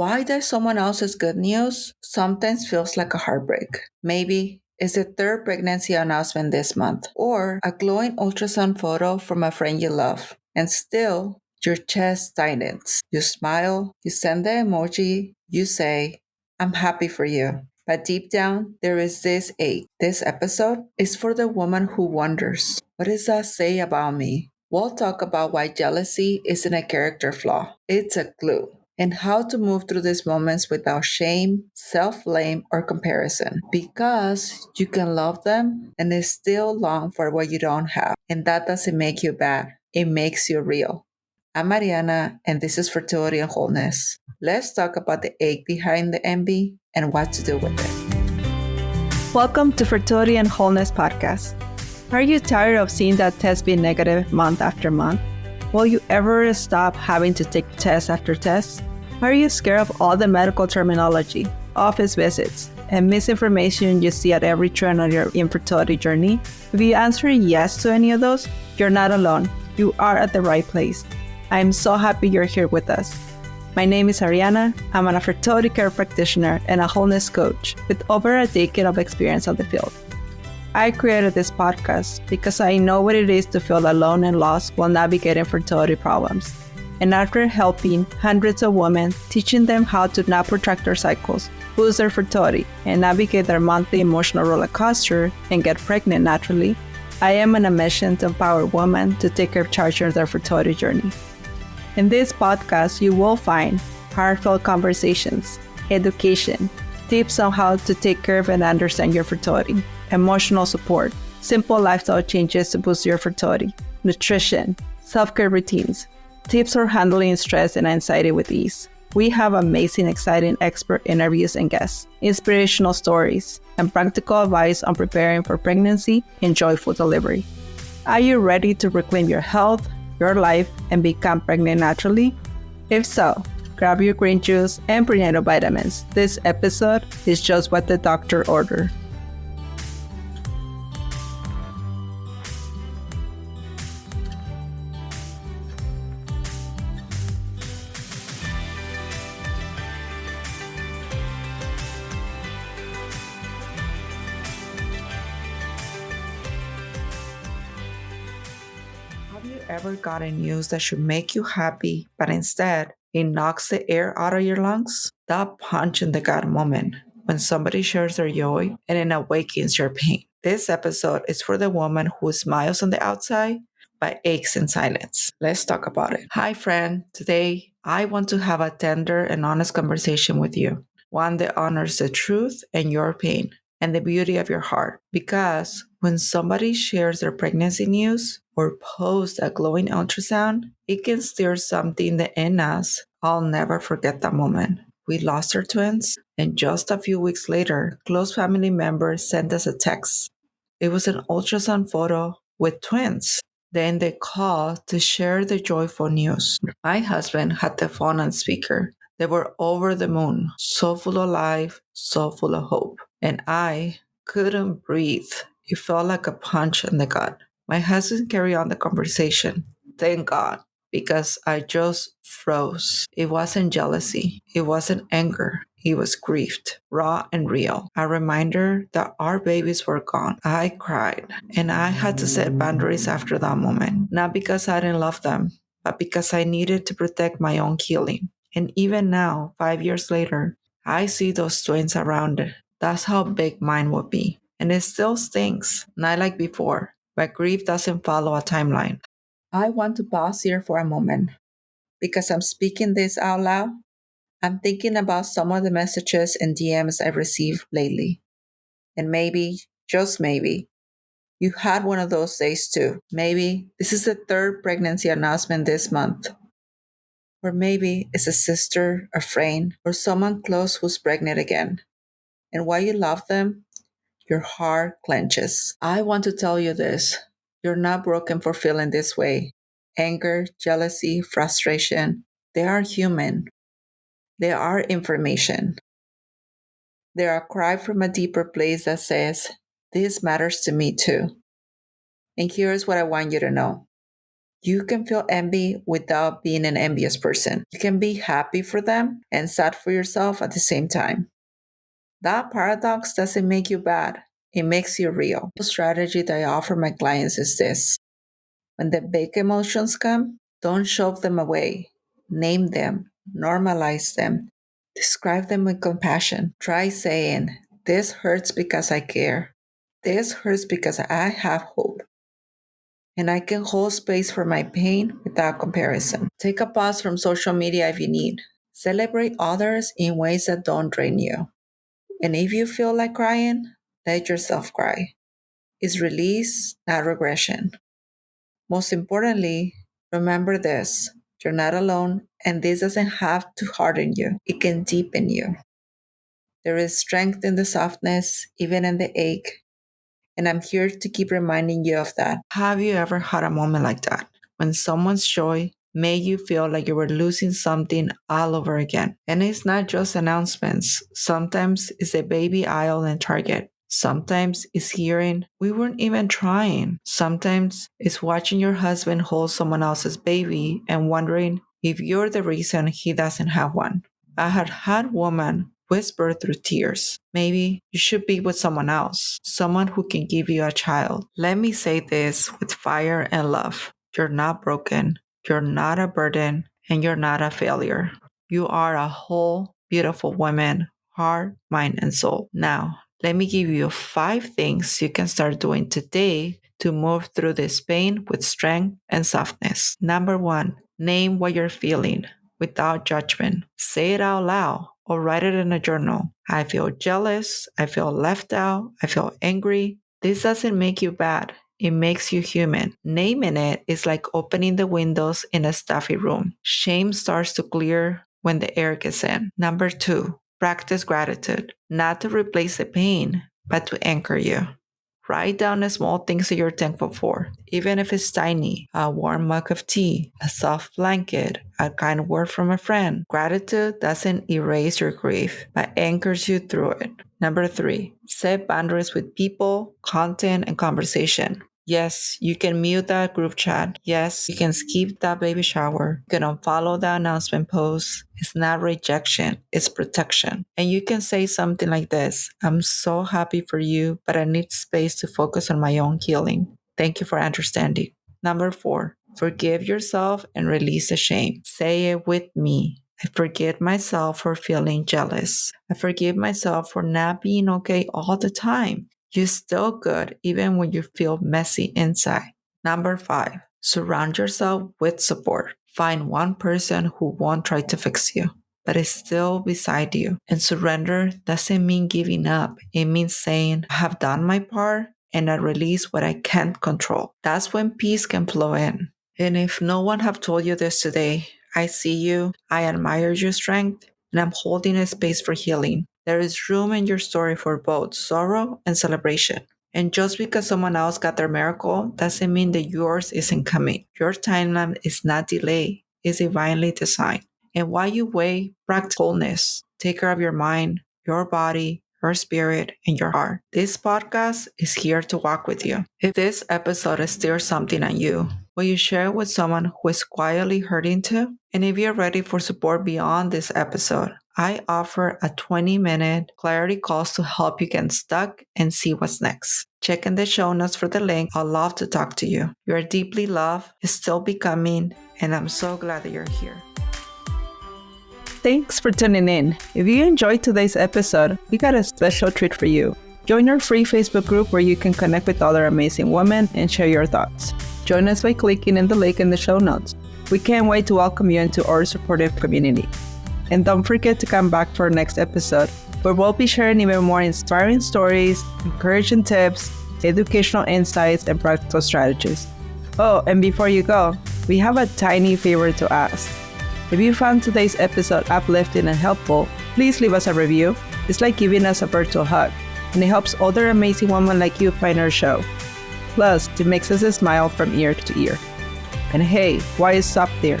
Why does someone else's good news sometimes feels like a heartbreak? Maybe it's the third pregnancy announcement this month, or a glowing ultrasound photo from a friend you love, and still your chest tightens. You smile, you send the emoji, you say, I'm happy for you. But deep down, there is this ache. This episode is for the woman who wonders, what does that say about me? We'll talk about why jealousy isn't a character flaw, it's a clue, and how to move through these moments without shame, self blame, or comparison. Because you can love them and still long for what you don't have. And that doesn't make you bad, it makes you real. I'm Mariana, and this is Fertility and Wholeness. Let's talk about the ache behind the envy and what to do with it. Welcome to Fertility and Wholeness Podcast. Are you tired of seeing that test be negative month after month? Will you ever stop having to take test after test? Are you scared of all the medical terminology, office visits, and misinformation you see at every turn on your infertility journey? If you answer yes to any of those, you're not alone. You are at the right place. I'm so happy you're here with us. My name is Ariana. I'm a fertility care practitioner and a wholeness coach with over a decade of experience on the field. I created this podcast because I know what it is to feel alone and lost while navigating fertility problems. And after helping hundreds of women, teaching them how to not protract their cycles, boost their fertility, and navigate their monthly emotional roller coaster and get pregnant naturally, I am on a mission to empower women to take charge of their fertility journey. In this podcast, you will find heartfelt conversations, education, tips on how to take care of and understand your fertility, emotional support, simple lifestyle changes to boost your fertility, nutrition, self-care routines, tips for handling stress and anxiety with ease. We have amazing, exciting expert interviews and guests, inspirational stories, and practical advice on preparing for pregnancy and joyful delivery. Are you ready to reclaim your health, your life, and become pregnant naturally? If so, grab your green juice and prenatal vitamins. This episode is just what the doctor ordered. Have you ever gotten news that should make you happy, but instead it knocks the air out of your lungs? That punch in the gut moment when somebody shares their joy and it awakens your pain. This episode is for the woman who smiles on the outside but aches in silence. Let's talk about it. Hi, friend. Today, I want to have a tender and honest conversation with you, one that honors the truth and your pain and the beauty of your heart. Because when somebody shares their pregnancy news or posts a glowing ultrasound, it can stir something that in us. I'll never forget that moment. We lost our twins, and just a few weeks later, close family members sent us a text. It was an ultrasound photo with twins. Then they called to share the joyful news. My husband had the phone on speaker. They were over the moon, so full of life, so full of hope. And I couldn't breathe. It felt like a punch in the gut. My husband carried on the conversation. Thank God, because I just froze. It wasn't jealousy. It wasn't anger. It was grief, raw and real. A reminder that our babies were gone. I cried, and I had to set boundaries after that moment. Not because I didn't love them, but because I needed to protect my own healing. And even now, 5 years later, I see those twins around. That's how big mine would be. And it still stings, not like before, but grief doesn't follow a timeline. I want to pause here for a moment because I'm speaking this out loud. I'm thinking about some of the messages and DMs I've received lately. And maybe, just maybe, you had one of those days too. Maybe this is the third pregnancy announcement this month. Or maybe it's a sister, a friend, or someone close who's pregnant again. And while you love them, your heart clenches. I want to tell you this. You're not broken for feeling this way. Anger, jealousy, frustration, they are human. They are information. They are a cry from a deeper place that says, this matters to me too. And here's what I want you to know. You can feel envy without being an envious person. You can be happy for them and sad for yourself at the same time. That paradox doesn't make you bad, it makes you real. The strategy that I offer my clients is this: when the big emotions come, don't shove them away. Name them, normalize them, describe them with compassion. Try saying, "This hurts because I care. This hurts because I have hope. And I can hold space for my pain without comparison." Take a pause from social media if you need. Celebrate others in ways that don't drain you. And if you feel like crying, let yourself cry. It's release, not regression. Most importantly, remember this: you're not alone, and this doesn't have to harden you, it can deepen you. There is strength in the softness, even in the ache, and I'm here to keep reminding you of that. Have you ever had a moment like that, when someone's joy made you feel like you were losing something all over again? And it's not just announcements. Sometimes it's a baby aisle in Target. Sometimes it's hearing, "We weren't even trying." Sometimes it's watching your husband hold someone else's baby and wondering if you're the reason he doesn't have one. I had women whisper through tears, "Maybe you should be with someone else, someone who can give you a child." Let me say this with fire and love: you're not broken, you're not a burden, and you're not a failure. You are a whole, beautiful woman, heart, mind, and soul. Now, let me give you 5 things you can start doing today to move through this pain with strength and softness. Number 1, name what you're feeling without judgment. Say it out loud or write it in a journal. I feel jealous. I feel left out. I feel angry. This doesn't make you bad. It makes you human. Naming it is like opening the windows in a stuffy room. Shame starts to clear when the air gets in. Number 2, practice gratitude, not to replace the pain, but to anchor you. Write down the small things that you're thankful for, even if it's tiny: a warm mug of tea, a soft blanket, a kind word from a friend. Gratitude doesn't erase your grief, but anchors you through it. Number 3, set boundaries with people, content, and conversation. Yes, you can mute that group chat. Yes, you can skip that baby shower. You can unfollow that announcement post. It's not rejection, it's protection. And you can say something like this: "I'm so happy for you, but I need space to focus on my own healing. Thank you for understanding." Number 4, forgive yourself and release the shame. Say it with me: I forgive myself for feeling jealous. I forgive myself for not being okay all the time. You're still good even when you feel messy inside. Number 5, surround yourself with support. Find one person who won't try to fix you, but is still beside you. And surrender doesn't mean giving up. It means saying, "I have done my part and I release what I can't control." That's when peace can flow in. And if no one have told you this today, I see you, I admire your strength, and I'm holding a space for healing. There is room in your story for both sorrow and celebration. And just because someone else got their miracle doesn't mean that yours isn't coming. Your timeline is not delayed, it's divinely designed. And while you wait, practice wholeness. Take care of your mind, your body, your spirit, and your heart. This podcast is here to walk with you. If this episode has stirred something on you, will you share it with someone who is quietly hurting too? And if you're ready for support beyond this episode, I offer a 20-minute clarity calls to help you get unstuck and see what's next. Check in the show notes for the link. I'd love to talk to you. You are deeply loved, still becoming, and I'm so glad that you're here. Thanks for tuning in. If you enjoyed today's episode, we got a special treat for you. Join our free Facebook group where you can connect with other amazing women and share your thoughts. Join us by clicking in the link in the show notes. We can't wait to welcome you into our supportive community. And don't forget to come back for our next episode, where we'll be sharing even more inspiring stories, encouraging tips, educational insights, and practical strategies. Oh, and before you go, we have a tiny favor to ask. If you found today's episode uplifting and helpful, please leave us a review. It's like giving us a virtual hug, and it helps other amazing women like you find our show. Plus, it makes us smile from ear to ear. And hey, why stop there?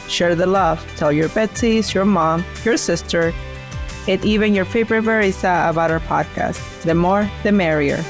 Share the love. Tell your Betsies, your mom, your sister, and even your favorite barista about our podcast. The more, the merrier.